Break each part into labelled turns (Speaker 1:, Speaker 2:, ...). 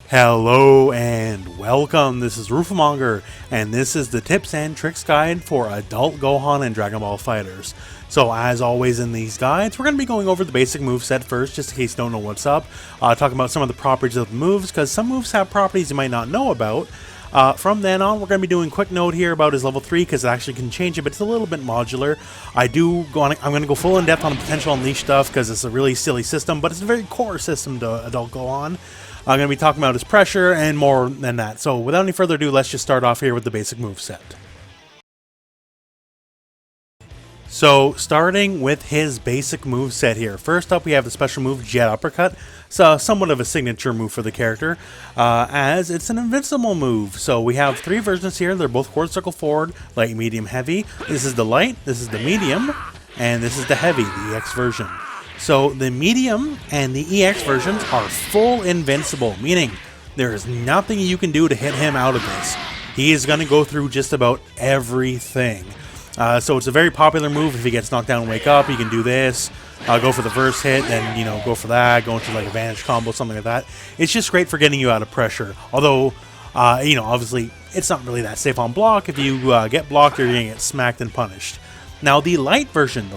Speaker 1: Hello and welcome, this is rooflemonger, and this is the tips and tricks guide for adult Gohan and Dragon Ball fighters. So as always in these guides, we're going to be going over the basic moveset first, just in case you don't know what's up, talking about some of the properties of the moves, because some moves have properties you might not know about. From then on, we're going to be doing a quick note here about his level 3, because it actually can change it, but it's a little bit modular. I'm going to go full in depth on the potential unleash stuff, because it's a really silly system, but it's a very core system to adult Gohan. I'm going to be talking about his pressure and more than that. So without any further ado, let's just start off here with the basic moveset. So starting with his basic moveset here. First up, we have the special move Jet Uppercut. So somewhat of a signature move for the character, as it's an invincible move. So we have three versions here. They're both quarter circle forward, light, medium, heavy. This is the light, this is the medium, and this is the heavy, the EX version. So the medium and the EX versions are full invincible, meaning there is nothing you can do to hit him out of this. He is going to go through just about everything. So it's a very popular move. If he gets knocked down and wake up, he can do this, go for the first hit, then go for that, go into like a advantage combo, something like that. It's just great for getting you out of pressure. Although, obviously it's not really that safe on block. If you get blocked, you're going to get smacked and punished. Now the light version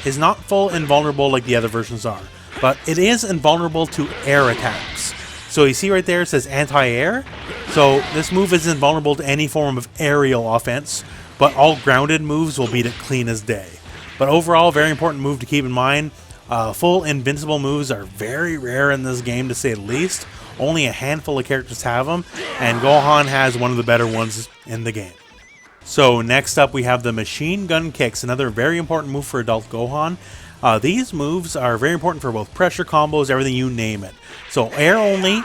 Speaker 1: is not full invulnerable like the other versions are, but it is invulnerable to air attacks. So you see right there it says anti-air. So this move is invulnerable to any form of aerial offense, but all grounded moves will beat it clean as day. But overall, very important move to keep in mind. Full invincible moves are very rare in this game, to say the least. Only a handful of characters have them, and Gohan has one of the better ones in the game. So next up we have the machine gun kicks, another very important move for adult Gohan. These moves are very important for both pressure combos, everything you name it. So air only,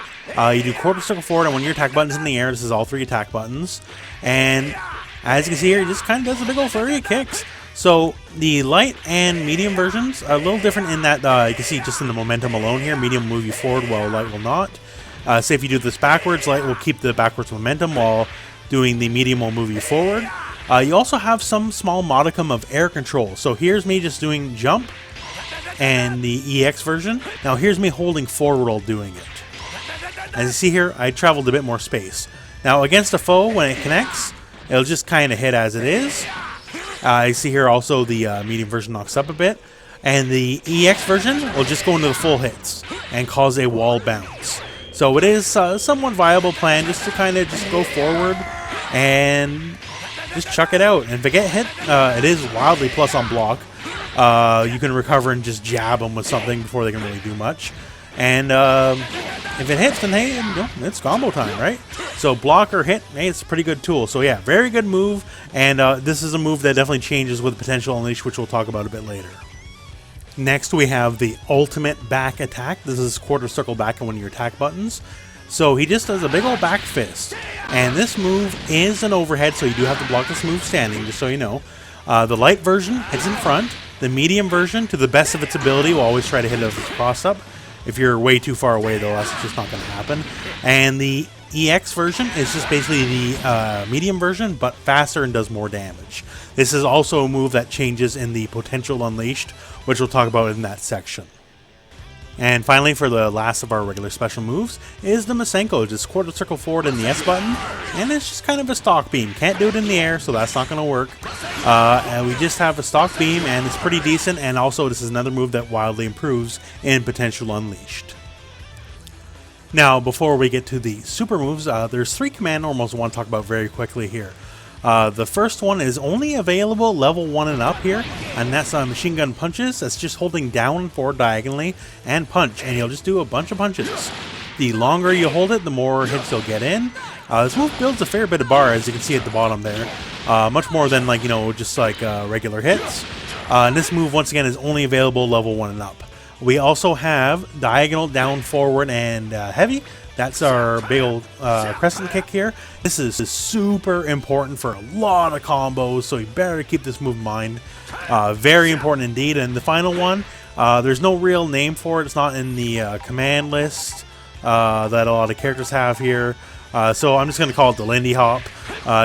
Speaker 1: you do quarter circle forward, and when your attack button's in the air, this is all three attack buttons. And as you can see here, he just kind of does a big old flurry of kicks. So the light and medium versions are a little different in that you can see just in the momentum alone here, medium will move you forward while light will not. Say if you do this backwards, light will keep the backwards momentum while doing the medium will move you forward. You also have some small modicum of air control. So here's me just doing jump and the EX version. Now here's me holding forward while doing it. As you see here, I traveled a bit more space. Now against a foe, when it connects, it'll just kind of hit as it is. You see here also the medium version knocks up a bit. And the EX version will just go into the full hits and cause a wall bounce. So it is a somewhat viable plan just to kind of just go forward and just chuck it out. And if it get hit, it is wildly plus on block. You can recover and just jab them with something before they can really do much. And if it hits, then hey, it's combo time, right? So block or hit, hey, it's a pretty good tool. So yeah, very good move. And this is a move that definitely changes with potential unleash, which we'll talk about a bit later. Next, we have the ultimate back attack. This is quarter circle back on one of your attack buttons. So he just does a big old back fist. And this move is an overhead, so you do have to block this move standing, just so you know. The light version hits in front. The medium version, to the best of its ability, will always try to hit it with its cross-up. If you're way too far away, though, that's just not going to happen. And the EX version is just basically the medium version, but faster and does more damage. This is also a move that changes in the potential unleashed, which we'll talk about in that section. And finally, for the last of our regular special moves, is the Masenko. Just quarter circle forward in the S button, and it's just kind of a stock beam. Can't do it in the air, so that's not going to work. And we just have a stock beam, and it's pretty decent, and also this is another move that wildly improves in potential unleashed. Now, before we get to the super moves, there's three command normals I want to talk about very quickly here. The first one is only available level 1 and up here, and that's machine gun punches. That's just holding down and forward diagonally and punch, and you'll just do a bunch of punches. The longer you hold it, the more hits you'll get in. This move builds a fair bit of bar, as you can see at the bottom there. Much more than just like regular hits. And this move, once again, is only available level 1 and up. We also have diagonal, down, forward, and heavy. That's our big old crescent kick here. This is super important for a lot of combos, so you better keep this move in mind. Very important indeed. And the final one, there's no real name for it. It's not in the command list that a lot of characters have here. So I'm just going to call it the Lindy Hop.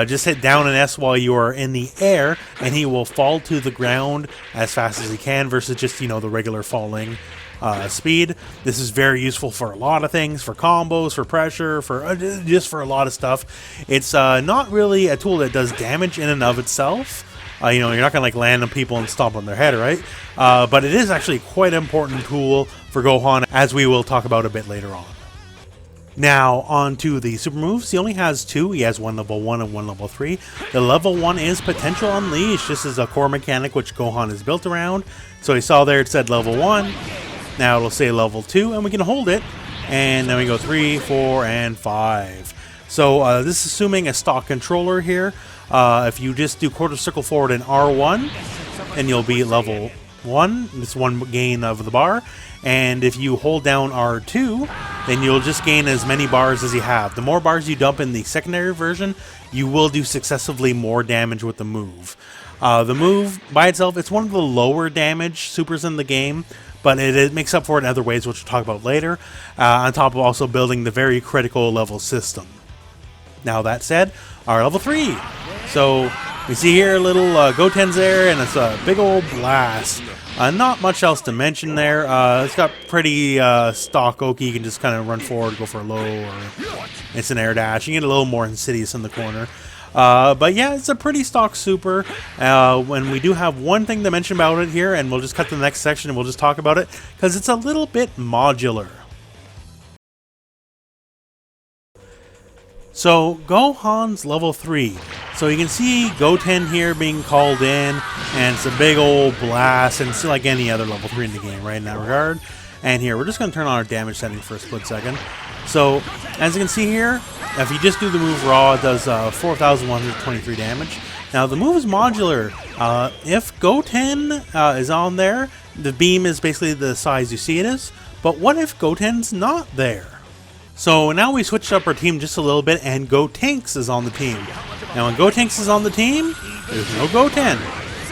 Speaker 1: Just hit down and S while you are in the air, and he will fall to the ground as fast as he can versus just, the regular falling. speed. This is very useful for a lot of things, for combos, for pressure, for just for a lot of stuff. It's not really a tool that does damage in and of itself. You know, you're not going to like land on people and stomp on their head, right? But it is actually quite an important tool for Gohan, as we will talk about a bit later on. Now, on to the super moves. He only has 2. He has one level 1 and one level 3. The level 1 is Potential Unleash. This is a core mechanic which Gohan is built around. So you saw there it said level 1. Now it'll say level 2, and we can hold it. And then we go 3, 4, and 5. So this is assuming a stock controller here. If you just do quarter circle forward and R1, then you'll be level 1. It's 1 gain of the bar. And if you hold down R2, then you'll just gain as many bars as you have. The more bars you dump in the secondary version, you will do successively more damage with the move. The move by itself, it's one of the lower damage supers in the game, but it makes up for it in other ways, which we'll talk about later, on top of also building the very critical level system. Now that said, our level 3. So we see here a little Goten's there, and it's a big old blast. Not much else to mention there. It's got pretty stock Oki. You can just kind of run forward, go for a low, or it's an air dash. You get a little more insidious in the corner. But yeah, it's a pretty stock super. When we do have one thing to mention about it here, and we'll just cut to the next section and we'll just talk about it, because it's a little bit modular. So, Gohan's level 3. So you can see Goten here being called in, and it's a big old blast, and it's like any other level 3 in the game, right, in that regard. And here, we're just going to turn on our damage setting for a split second. So, as you can see here, if you just do the move raw, it does 4,123 damage. Now, the move is modular. If Goten is on there, the beam is basically the size you see it is. But what if Goten's not there? So now we switched up our team just a little bit, and Gotenks is on the team. Now when Gotenks is on the team, there's no Goten.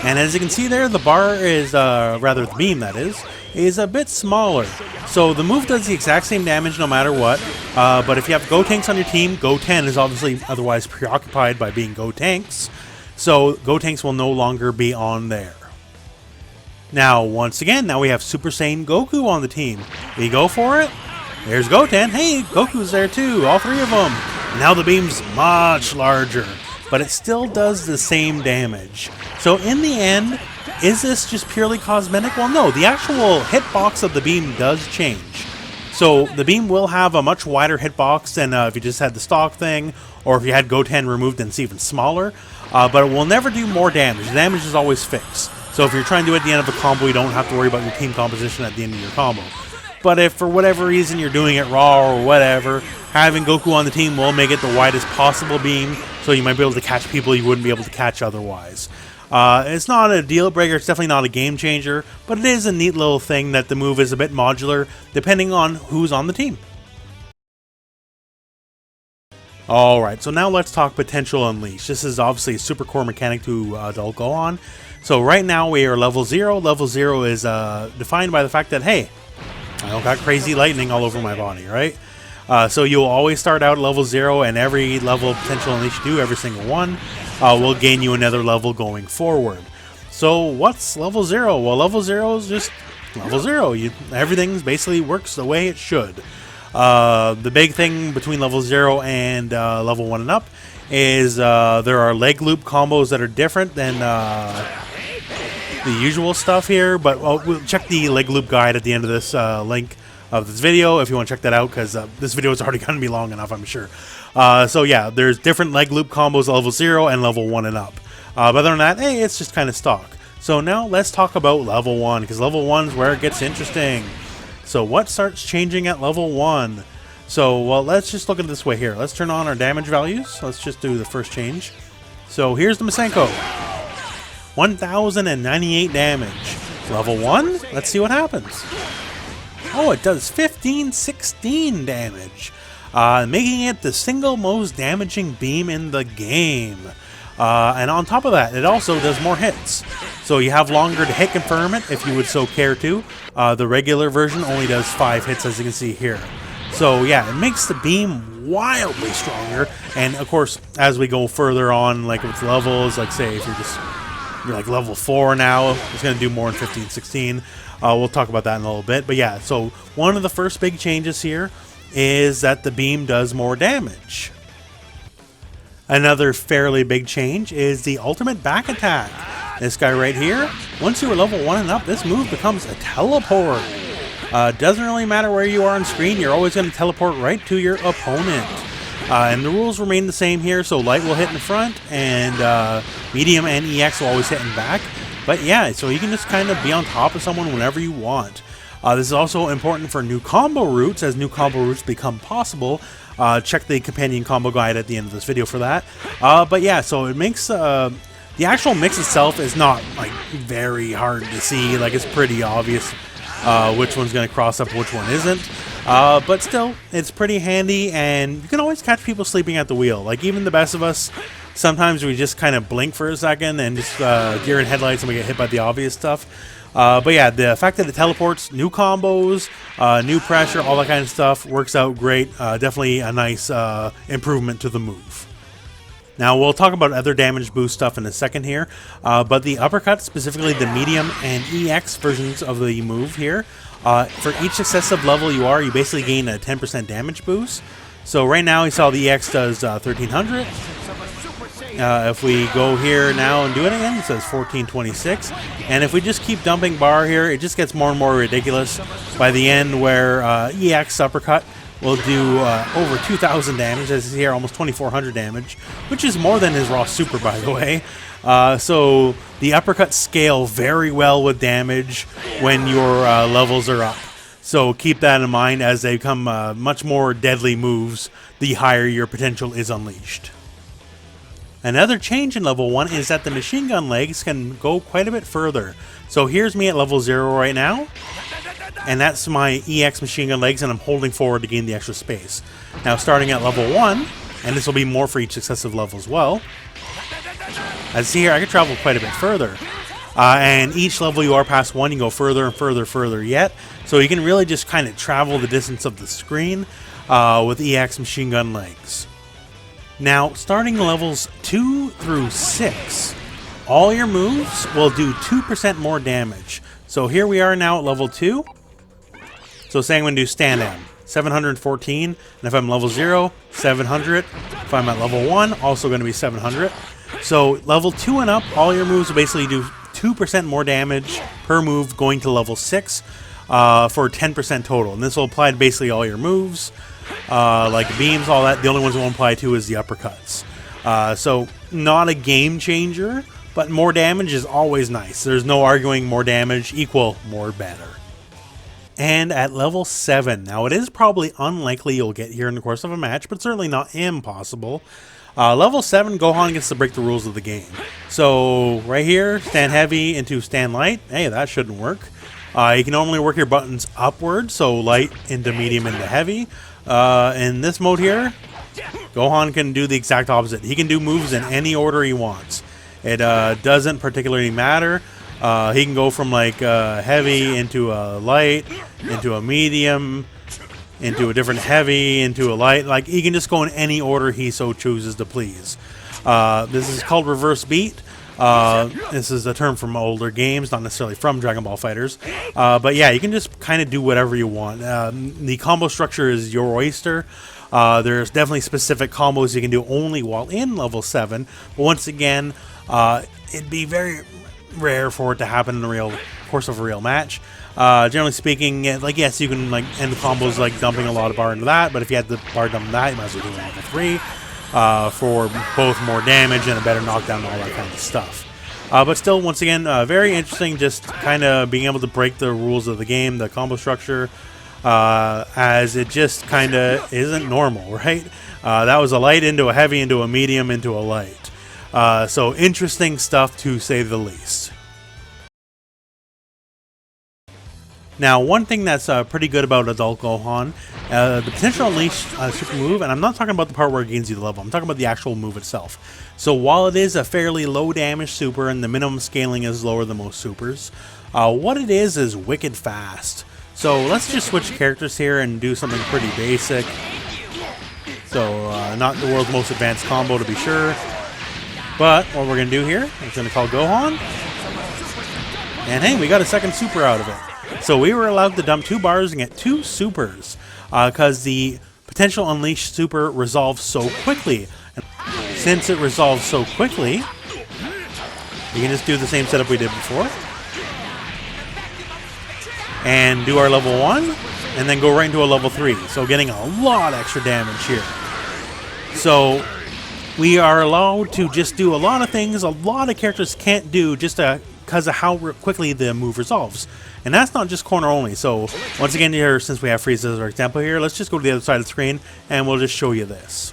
Speaker 1: And as you can see there, the bar is, rather the beam that is a bit smaller. So the move does the exact same damage no matter what, but if you have Gotenks on your team, Goten is obviously otherwise preoccupied by being Gotenks, so Gotenks will no longer be on there. Now, once again, now we have Super Saiyan Goku on the team. We go for it. There's Goten. Hey, Goku's there too, all 3 of them. Now the beam's much larger, but it still does the same damage. So in the end, is this just purely cosmetic? Well, no, the actual hitbox of the beam does change. So the beam will have a much wider hitbox than if you just had the stock thing, or if you had Goten removed and it's even smaller, but it will never do more damage. The damage is always fixed. So if you're trying to do it at the end of a combo, you don't have to worry about your team composition at the end of your combo. But if for whatever reason you're doing it raw or whatever, having Goku on the team will make it the widest possible beam, so you might be able to catch people you wouldn't be able to catch otherwise. It's not a deal breaker, it's definitely not a game changer, but it is a neat little thing that the move is a bit modular depending on who's on the team. Alright, so now let's talk Potential Unleash. This is obviously a super core mechanic to adult Gohan. So right now we are level 0. Level 0 is defined by the fact that, hey, I don't got crazy lightning all over my body, right? So you'll always start out at level 0, and every level of Potential Unleash you do, every single one, will gain you another level going forward. So what's level 0? Well, level 0 is just level 0. Everything basically works the way it should. The big thing between level 0 and level 1 and up is there are leg loop combos that are different than the usual stuff here, but we'll check the leg loop guide at the end of this link of this video if you want to check that out, because this video is already going to be long enough, I'm sure. So yeah, there's different leg loop combos at level 0 and level 1 and up. But other than that, hey, it's just kind of stock. So now let's talk about level 1, because level 1 is where it gets interesting. So what starts changing at level 1? So, well, let's just look at it this way here. Let's turn on our damage values. Let's just do the first change. So here's the Masenko. 1,098 damage. Level 1? Let's see what happens. Oh, it does 1516 damage, making it the single most damaging beam in the game. And on top of that, it also does more hits. So you have longer to hit confirm it if you would so care to. The regular version only does 5 hits, as you can see here. So yeah, it makes the beam wildly stronger. And of course, as we go further on, like with levels, like say if you're like level 4 now, it's going to do more in 15, 16. We'll talk about that in a little bit. But yeah, so one of the first big changes here is that the beam does more damage. Another fairly big change is the ultimate back attack. This guy right here, once you are level 1 and up, this move becomes a teleport. Doesn't really matter where you are on screen, you're always going to teleport right to your opponent. And the rules remain the same here, so light will hit in the front, and medium and EX will always hit in back. But yeah, so you can just kind of be on top of someone whenever you want. This is also important for new combo routes, as new combo routes become possible. Check the companion combo guide at the end of this video for that. But yeah, so it makes the actual mix itself is not like very hard to see. Like, it's pretty obvious which one's going to cross up, which one isn't. But still, it's pretty handy, and you can always catch people sleeping at the wheel. Like, even the best of us, sometimes we just kind of blink for a second and just deer in headlights and we get hit by the obvious stuff. But yeah, the fact that it teleports, new combos, new pressure, all that kind of stuff works out great. Definitely a nice improvement to the move. Now, we'll talk about other damage boost stuff in a second here, but the uppercut, specifically the medium and EX versions of the move here, for each successive level you basically gain a 10% damage boost. So right now, you saw the EX does 1300. If we go here now and do it again, it says 1426. And if we just keep dumping bar here, it just gets more and more ridiculous by the end, where EX uppercut will do over 2,000 damage, as you see here, almost 2,400 damage, which is more than his raw super, by the way. So the uppercuts scale very well with damage when your levels are up. So keep that in mind as they become much more deadly moves, the higher your potential is unleashed. Another change in level 1 is that the machine gun legs can go quite a bit further. So here's me at level 0 right now, and that's my EX machine gun legs, and I'm holding forward to gain the extra space. Now starting at level 1, and this will be more for each successive level as well, as you see here, I can travel quite a bit further. And each level you are past 1, you go further and further yet. So you can really just kind of travel the distance of the screen with EX machine gun legs. Now, starting levels 2 through 6, all your moves will do 2% more damage. So here we are now at level 2. So say I'm going to do stand M, 714, and if I'm level 0, 700. If I'm at level 1, also going to be 700. So level 2 and up, all your moves will basically do 2% more damage per move going to level 6 for 10% total. And this will apply to basically all your moves. Like beams, all that. The only ones it won't apply to is the uppercuts. So not a game changer, but more damage is always nice. There's no arguing more damage equal more better. And at level 7, now it is probably unlikely you'll get here in the course of a match, but certainly not impossible. Level 7, Gohan gets to break the rules of the game. So right here, stand heavy into stand light. Hey, that shouldn't work. You can normally work your buttons upward, so light into medium into heavy. In this mode here, Gohan can do the exact opposite. He can do moves in any order he wants. It doesn't particularly matter. He can go from like heavy into a light, into a medium, into a different heavy, into a light. Like, he can just go in any order he so chooses to please. This is called reverse beat. This is a term from older games, not necessarily from Dragon Ball FighterZ. But yeah, you can just kind of do whatever you want. The combo structure is your oyster. There's definitely specific combos you can do only while in level 7. But once again, it'd be very rare for it to happen in the real course of a real match. Generally speaking, like, yes, you can like end the combos like dumping a lot of bar into that, but if you had the bar dump that, you might as well do it level 3 for both more damage and a better knockdown and all that kind of stuff. But still, once again, very interesting, just kind of being able to break the rules of the game, the combo structure, as it just kind of isn't normal, right? That was a light into a heavy into a medium into a light. So interesting stuff, to say the least. Now, one thing that's pretty good about Adult Gohan, the potential unleash super move, and I'm not talking about the part where it gains you the level, I'm talking about the actual move itself. So while it is a fairly low damage super and the minimum scaling is lower than most supers, what it is wicked fast. So let's just switch characters here and do something pretty basic. So not the world's most advanced combo, to be sure. But what we're going to do here is going to call Gohan. And hey, we got a second super out of it. So we were allowed to dump 2 bars and get 2 supers because the potential unleash super resolves so quickly. And since it resolves so quickly, we can just do the same setup we did before and do our level 1 and then go right into a level 3. So getting a lot extra damage here. So we are allowed to just do a lot of things a lot of characters can't do just because of how quickly the move resolves. And that's not just corner only. So once again here, since we have FighterZ as our example here, let's just go to the other side of the screen and we'll just show you this.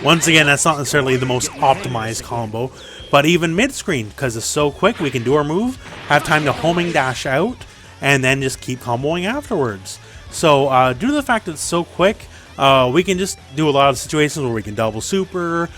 Speaker 1: Once again, that's not necessarily the most optimized combo, but even mid-screen, because it's so quick, we can do our move, have time to homing dash out, and then just keep comboing afterwards. So due to the fact that it's so quick, we can just do a lot of situations where we can double super,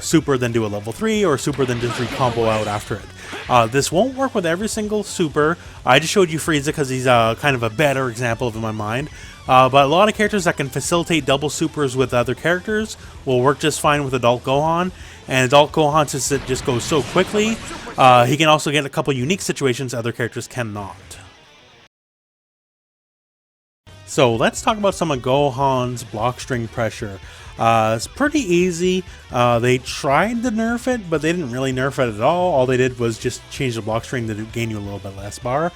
Speaker 1: super then do a level 3, or super then just re-combo out after it. This won't work with every single super. I just showed you FighterZ because he's kind of a better example of in my mind. But a lot of characters that can facilitate double supers with other characters will work just fine with Adult Gohan. And Adult Gohan, since it just goes so quickly, he can also get a couple unique situations other characters cannot. So let's talk about some of Gohan's block string pressure. It's pretty easy. They tried to nerf it, but they didn't really nerf it at all. All they did was just change the block string to gain you a little bit less bar.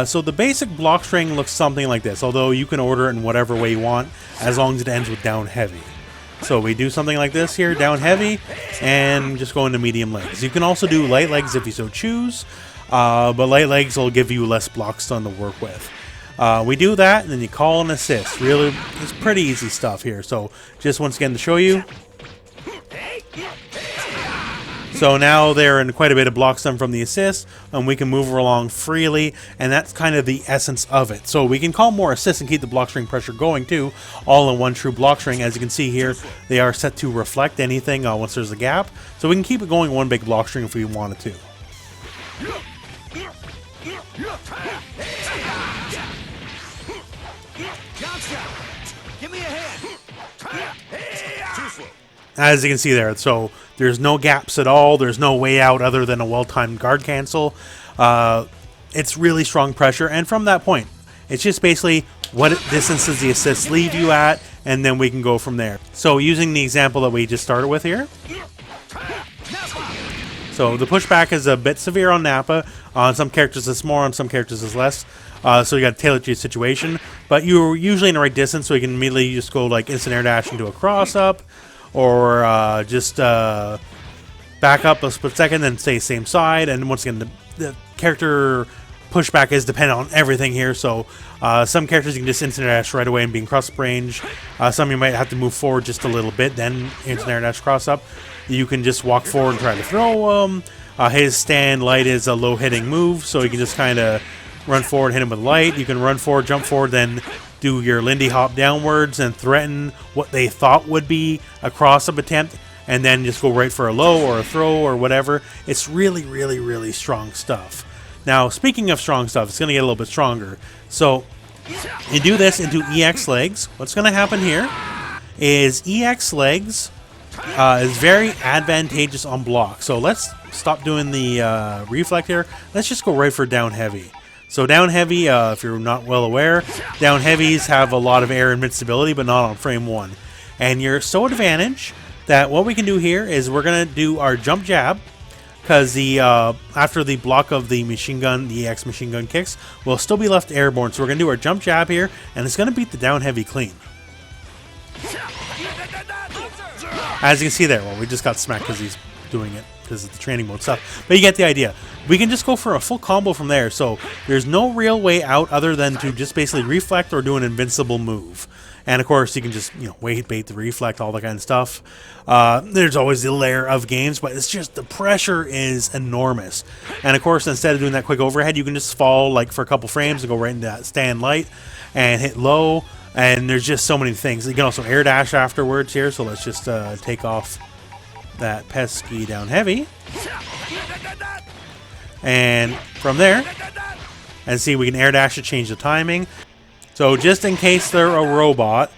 Speaker 1: So the basic block string looks something like this, although you can order it in whatever way you want, as long as it ends with down heavy. So we do something like this here, down heavy, and just go into medium legs. You can also do light legs if you so choose, but light legs will give you less block stun to work with. We do that, and then you call an assist. Really, it's pretty easy stuff here. So just once again to show you. So now they're in quite a bit of block stun from the assist, and we can move along freely, and that's kind of the essence of it. So we can call more assists and keep the block string pressure going too, all in one true block string. As you can see here, they are set to reflect anything once there's a gap. So we can keep it going one big block string if we wanted to. As you can see there, so there's no gaps at all. There's no way out other than a well-timed guard cancel. It's really strong pressure, and from that point, it's just basically what distance does the assist leave you at, and then we can go from there. So using the example that we just started with here. So the pushback is a bit severe on Nappa. On some characters it's more, on some characters it's less. So you got to tailor it to your situation. But you're usually in the right distance, so you can immediately just go like instant air dash into a cross up, or just back up a split second and stay same side. And once again, the character pushback is dependent on everything here. So some characters you can just instant air dash right away and be in cross up range. Some you might have to move forward just a little bit, then instant air dash cross up. You can just walk forward and try to throw him. His stand light is a low hitting move, so you can just kind of run forward, hit him with light. You can run forward, jump forward, then do your Lindy hop downwards and threaten what they thought would be a cross-up attempt, and then just go right for a low or a throw or whatever. It's really, really, really strong stuff. Now, speaking of strong stuff, it's going to get a little bit stronger. So, you do this into EX legs. What's going to happen here is EX legs is very advantageous on block. So, let's stop doing the reflect here. Let's just go right for down heavy. So down heavy, if you're not well aware, down heavies have a lot of air invincibility, but not on frame 1. And you're so advantage that what we can do here is we're going to do our jump jab, because the after the block of the machine gun, the EX machine gun kicks, we'll still be left airborne. So we're going to do our jump jab here, and it's going to beat the down heavy clean. As you can see there, well, we just got smacked because he's doing it, because of the training mode stuff. But you get the idea. We can just go for a full combo from there. So there's no real way out other than to just basically reflect or do an invincible move. And of course, you can just, wait, bait the reflect, all that kind of stuff. There's always the layer of games, but it's just the pressure is enormous. And of course, instead of doing that quick overhead, you can just fall like for a couple frames and go right into that stand light and hit low. And there's just so many things. You can also air dash afterwards here. So let's just take off that pesky down heavy. And from there, and see, we can air dash to change the timing. So just in case they're a robot,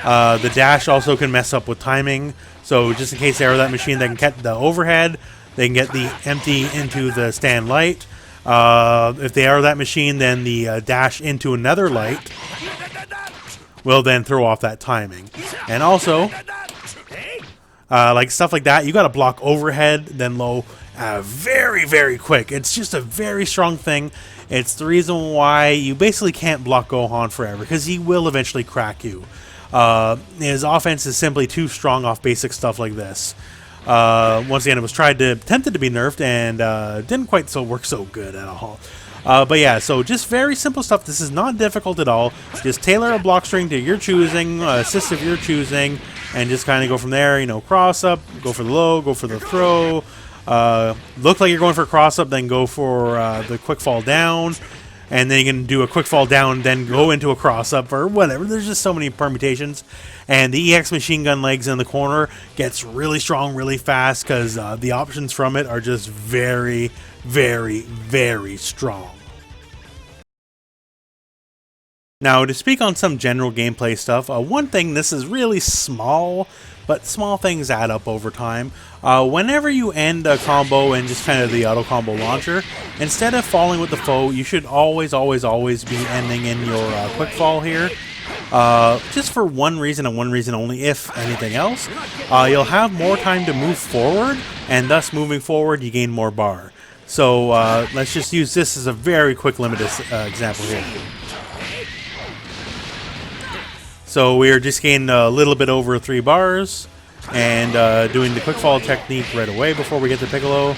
Speaker 1: the dash also can mess up with timing. So just in case they are that machine, they can get the overhead, they can get the empty into the stand light. If they are that machine, then the dash into another light will then throw off that timing. And also, like stuff like that, you got to block overhead, then low, very, very quick. It's just a very strong thing. It's the reason why you basically can't block Gohan forever, because he will eventually crack you. His offense is simply too strong off basic stuff like this. Once again, it was attempted to be nerfed, and didn't quite work so good at all. But yeah, so just very simple stuff. This is not difficult at all. Just tailor a block string to your choosing, assist of your choosing, and just kind of go from there. You know, cross up, go for the low, go for the throw. Look like you're going for a cross up, then go for the quick fall down. And then you can do a quick fall down, then go into a cross up or whatever. There's just so many permutations. And the EX machine gun legs in the corner gets really strong really fast because the options from it are just very, very, very strong. Now, to speak on some general gameplay stuff, one thing, this is really small, but small things add up over time. Whenever you end a combo in just kind of the auto combo launcher, instead of falling with the foe, you should always, always, always be ending in your quick fall here. Just for one reason and one reason only, if anything else. You'll have more time to move forward, and thus moving forward, you gain more bar. So let's just use this as a very quick limited example here. So we are just gaining a little bit over 3 bars, and doing the quick fall technique right away before we get to Piccolo.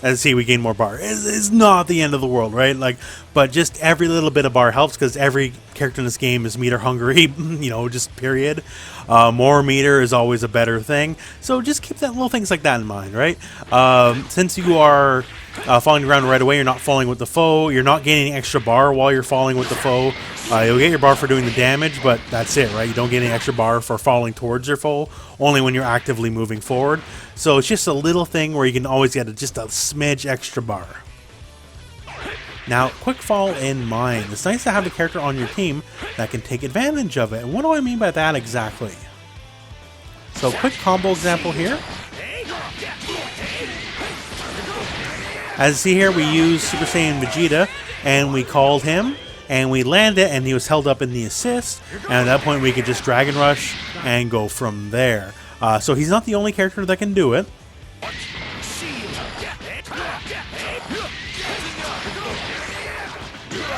Speaker 1: As you see, we gain more bar. It's not the end of the world, right? Like, but just every little bit of bar helps, because every character in this game is meter hungry, you know, just period. More meter is always a better thing. So just keep that little things like that in mind, right? Since you are falling around right away, you're not falling with the foe, you're not gaining extra bar while you're falling with the foe. You'll get your bar for doing the damage, but that's it, right? You don't get any extra bar for falling towards your foe, only when you're actively moving forward. So it's just a little thing where you can always get just a smidge extra bar. Now, quick fall in mind. It's nice to have a character on your team that can take advantage of it. And what do I mean by that exactly? So, quick combo example here. As you see here, we use Super Saiyan Vegeta, and we called him, and we landed it, and he was held up in the assist, and at that point we could just Dragon Rush and go from there. So he's not the only character that can do it.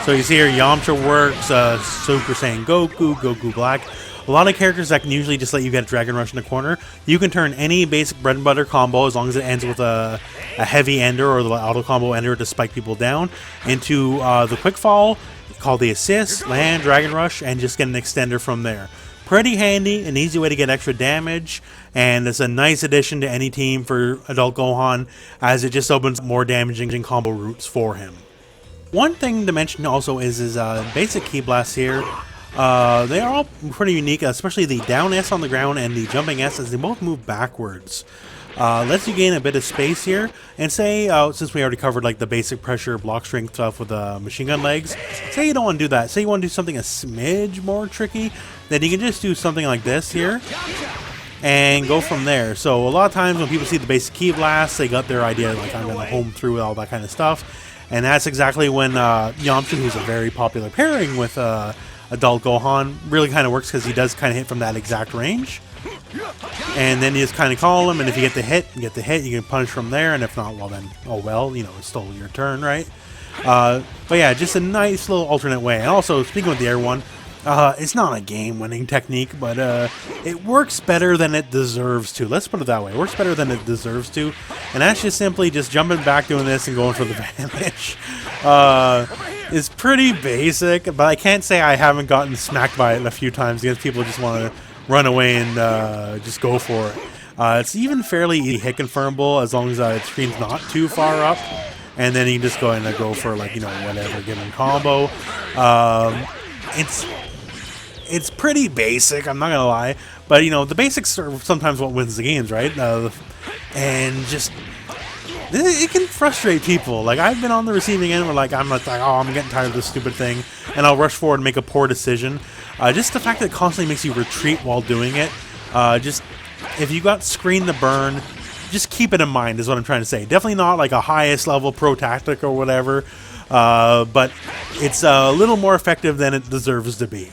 Speaker 1: So you see here, Yamcha works, Super Saiyan Goku, Goku Black. A lot of characters that can usually just let you get a Dragon Rush in the corner. You can turn any basic bread and butter combo, as long as it ends with a heavy ender or the auto combo ender to spike people down, into the quick fall, called the assist, land, Dragon Rush, and just get an extender from there. Pretty handy, an easy way to get extra damage, and it's a nice addition to any team for Adult Gohan, as it just opens more damaging combo routes for him. One thing to mention also is his basic key blasts here. They are all pretty unique, especially the down S on the ground and the jumping S, as they both move backwards. Lets you gain a bit of space here, and say, since we already covered like the basic pressure block string stuff with the machine gun legs, say you don't want to do that, say you want to do something a smidge more tricky, then you can just do something like this here, and go from there. So a lot of times when people see the basic key blast, they got their idea, like, I'm going to home through with all that kind of stuff, and that's exactly when Yamcha, who's a very popular pairing with Adult Gohan, really kind of works, because he does kind of hit from that exact range. And then you just kind of call him, and if you get the hit, you can punish from there, and if not, well then, oh well, you know, it's still your turn, right? But yeah, just a nice little alternate way. And also, speaking of the air one, it's not a game-winning technique, but it works better than it deserves to. Let's put it that way. It works better than it deserves to, and that's just simply just jumping back, doing this, and going for the vanish. It's pretty basic, but I can't say I haven't gotten smacked by it a few times, because people just want to run away and just go for it. It's even fairly hit confirmable, as long as the screen's not too far up, and then you can just go in and go for, like, you know, whatever given combo. It's pretty basic, I'm not gonna lie, but you know, the basics are sometimes what wins the games, right? And just it can frustrate people. Like, I've been on the receiving end where like I'm like, oh, I'm getting tired of this stupid thing, and I'll rush forward and make a poor decision. Just the fact that it constantly makes you retreat while doing it. Just if you got screen to burn, just keep it in mind is what I'm trying to say. Definitely not like a highest level pro tactic or whatever, but it's a little more effective than it deserves to be.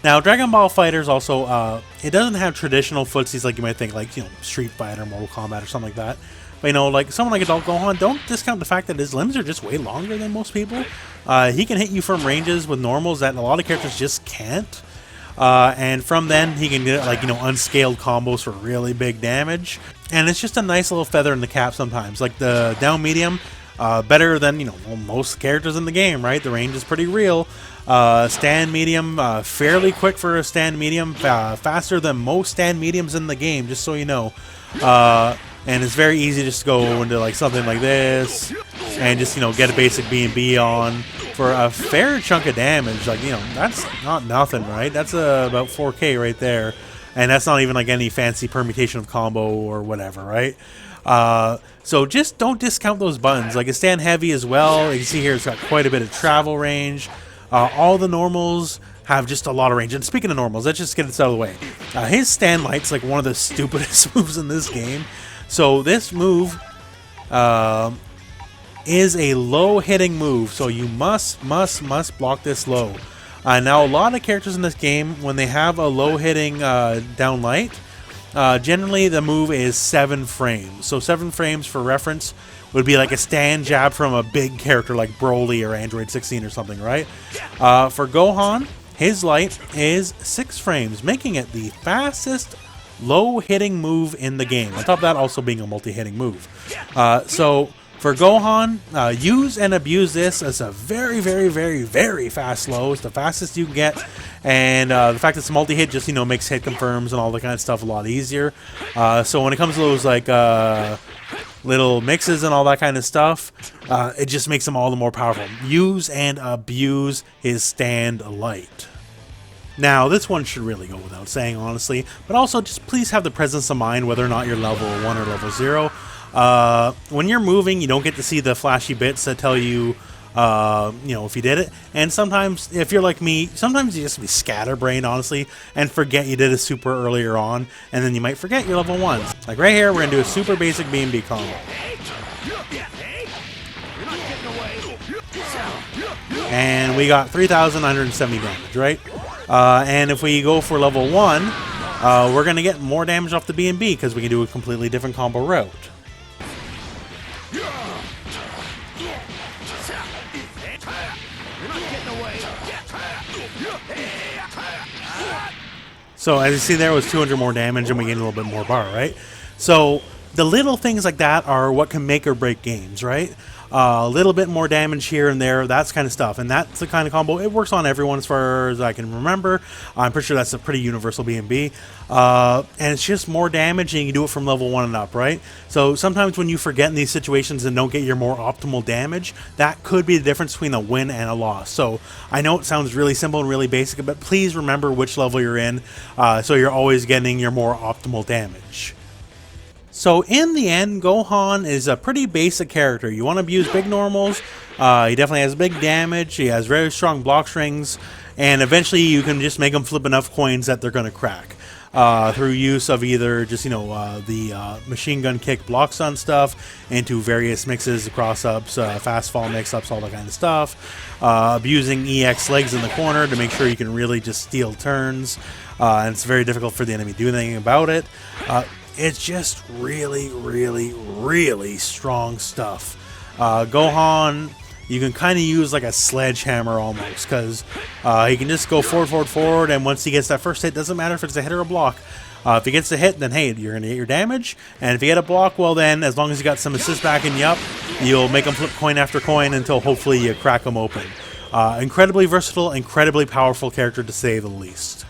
Speaker 1: Now, Dragon Ball FighterZ also, it doesn't have traditional footsies like you might think, like, you know, Street Fighter, Mortal Kombat, or something like that. But, you know, like, someone like Adult Gohan, don't discount the fact that his limbs are just way longer than most people. He can hit you from ranges with normals that a lot of characters just can't. And from then, he can get, like, you know, unscaled combos for really big damage. And it's just a nice little feather in the cap sometimes. Like, the down medium, better than, you know, most characters in the game, right? The range is pretty real. Stand medium, fairly quick for a stand medium, faster than most stand mediums in the game, just so you know. And it's very easy just to go into like something like this and just, you know, get a basic B&B on for a fair chunk of damage. Like, you know, that's not nothing, right? That's about 4K right there. And that's not even like any fancy permutation of combo or whatever, right? So just don't discount those buttons. Like, it's stand heavy as well. You can see here it's got quite a bit of travel range. All the normals have just a lot of range. And speaking of normals, let's just get this out of the way. His stand light's like one of the stupidest moves in this game. So this move is a low hitting move. So you must block this low. Now, a lot of characters in this game, when they have a low hitting down light, generally the move is 7 frames. So 7 frames, for reference, would be like a stand jab from a big character like Broly or Android 16 or something, right? For Gohan, his light is 6 frames, making it the fastest low-hitting move in the game. On top of that, also being a multi-hitting move. So for Gohan, use and abuse this as a very, very, very, very fast low. It's the fastest you can get. And the fact that it's multi-hit just, you know, makes hit confirms and all that kind of stuff a lot easier. So when it comes to those, like, little mixes and all that kind of stuff, it just makes them all the more powerful. Use and abuse his stand light. Now, this one should really go without saying, honestly, but also just please have the presence of mind whether or not you're level 1 or level 0. When you're moving, you don't get to see the flashy bits that tell you, you know, if you did it. And sometimes, if you're like me, sometimes you just be scatterbrained, honestly, and forget you did a super earlier on, and then you might forget your level 1s. Like right here, we're going to do a super basic B&B combo. And we got 3,970 damage, right? And if we go for level 1, we're going to get more damage off the B&B because we can do a completely different combo route. So as you see there was 200 more damage and we gained a little bit more bar, right? So the little things like that are what can make or break games, right? A little bit more damage here and there, that's kind of stuff. And that's the kind of combo, it works on everyone as far as I can remember. I'm pretty sure that's a pretty universal B&B. And it's just more damage and you can do it from level 1 and up, right? So sometimes when you forget in these situations and don't get your more optimal damage, that could be the difference between a win and a loss. So I know it sounds really simple and really basic, but please remember which level you're in, so you're always getting your more optimal damage. So in the end, Gohan is a pretty basic character. You want to abuse big normals, he definitely has big damage, he has very strong block strings, and eventually you can just make him flip enough coins that they're going to crack. Through use of either just, you know, the machine gun kick block stun stuff into various mixes, cross-ups, fast fall mix-ups, all that kind of stuff. Abusing EX legs in the corner to make sure you can really just steal turns, and it's very difficult for the enemy to do anything about it. It's just really, really, really strong stuff. Gohan, you can kind of use like a sledgehammer almost, because he can just go forward, and once he gets that first hit, doesn't matter if it's a hit or a block. If he gets a hit, then hey, you're going to get your damage, and if you get a block, well then, as long as you got some assist backing you up, you'll make him flip coin after coin until hopefully you crack him open. Incredibly versatile, incredibly powerful character to say the least.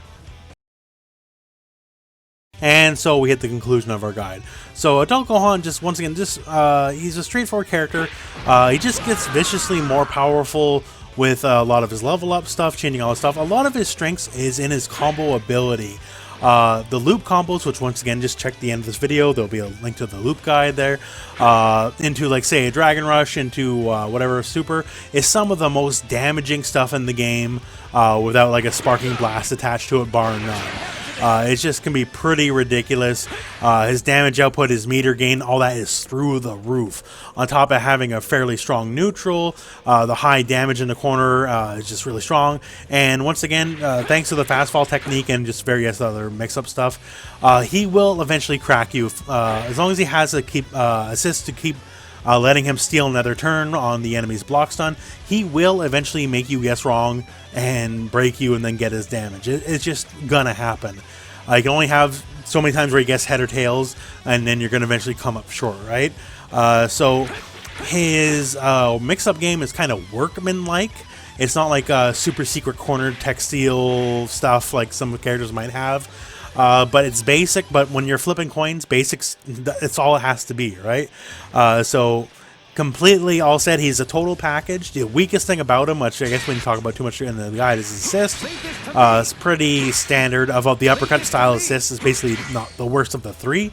Speaker 1: And so we hit the conclusion of our guide. So Adult Gohan, just once again, just he's a straightforward character. He just gets viciously more powerful with a lot of his level up stuff, changing all his stuff. A lot of his strengths is in his combo ability. The loop combos, which once again, just check the end of this video, there'll be a link to the loop guide there, into like say a Dragon Rush, into whatever super, is some of the most damaging stuff in the game without like a sparking blast attached to it, bar none. It just can be pretty ridiculous. His damage output, his meter gain, all that is through the roof. On top of having a fairly strong neutral, the high damage in the corner is just really strong. And once again, thanks to the fast fall technique and just various other mix-up stuff, he will eventually crack you as long as he has a assist to keep letting him steal another turn on the enemy's block stun. He will eventually make you guess wrong and break you and then get his damage. It's just gonna happen. You can only have so many times where you guess head or tails, and then you're gonna eventually come up short, right? So his mix-up game is kind of workman-like. It's not like super secret cornered tech steal stuff like some characters might have. But it's basic, but when you're flipping coins, basics, it's all it has to be, right? So completely all said, he's a total package. The weakest thing about him, which I guess we didn't talk about too much in the guide, is his assist. It's pretty standard. Of the uppercut style assist is basically not the worst of the three.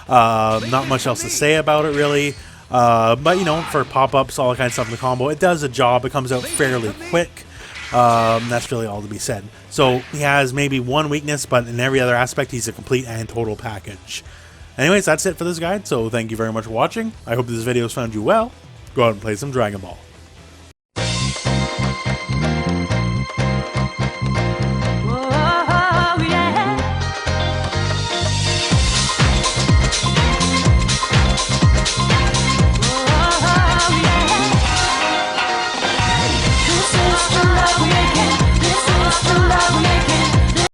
Speaker 1: Not much else to say about it, really. But, you know, for pop-ups, all that kind of stuff in the combo, it does a job. It comes out fairly quick. That's really all to be said. So he has maybe one weakness, but in every other aspect, he's a complete and total package. Anyways, that's it for this guide, so thank you very much for watching. I hope this video has found you well. Go out and play some Dragon Ball.